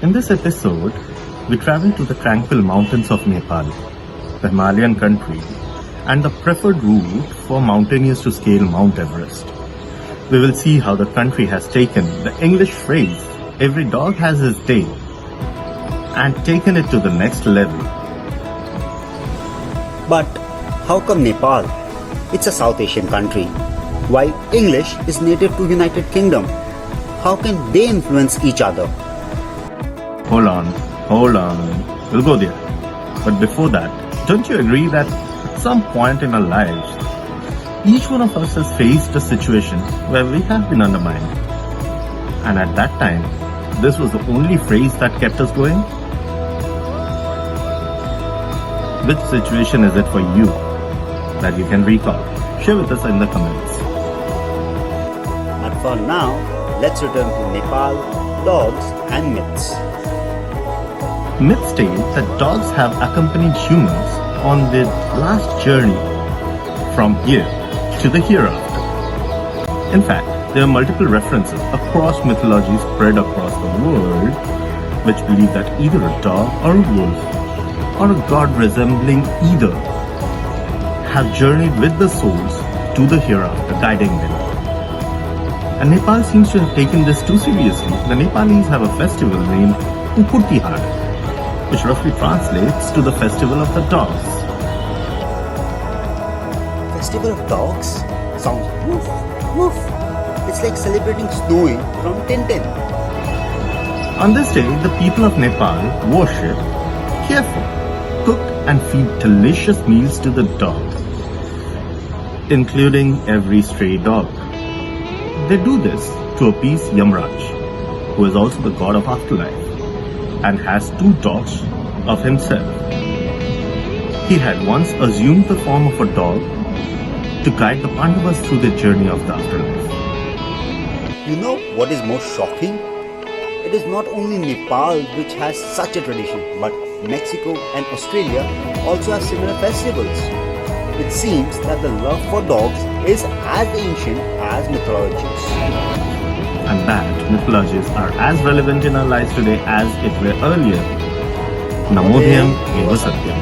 In this episode, we travel to the tranquil mountains of Nepal, the Himalayan country, and the preferred route for mountaineers to scale Mount Everest. We will see how the country has taken the English phrase, "every dog has his day," and taken it to the next level. But how come Nepal? It's a South Asian country, while English is native to United Kingdom. How can they influence each other? Hold on. We'll go there. But before that, don't you agree that at some point in our lives, each one of us has faced a situation where we have been undermined? And at that time, this was the only phrase that kept us going? Which situation is it for you that you can recall? Share with us in the comments. But for now, let's return to Nepal, dogs and myths. Myths state that dogs have accompanied humans on their last journey from here to the hereafter. In fact, there are multiple references across mythology spread across the world which believe that either a dog or a wolf or a god resembling either have journeyed with the souls to the hereafter, guiding them. And Nepal seems to have taken this too seriously. The Nepalis have a festival named Tihar, which roughly translates to the festival of the dogs. Festival of dogs? Sounds woof, woof. It's like celebrating Snowy from Tintin. On this day, the people of Nepal worship, care for, cook and feed delicious meals to the dogs, including every stray dog. They do this to appease Yamraj, who is also the god of afterlife and has two dogs of himself. He had once assumed the form of a dog to guide the Pandavas through their journey of the afterlife. You know what is most shocking? It is not only Nepal which has such a tradition, but Mexico and Australia also have similar festivals. It seems that the love for dogs is as ancient as mythologies. And that mythologies are as relevant in our lives today as it were earlier. Namodhyam Eva Satyam.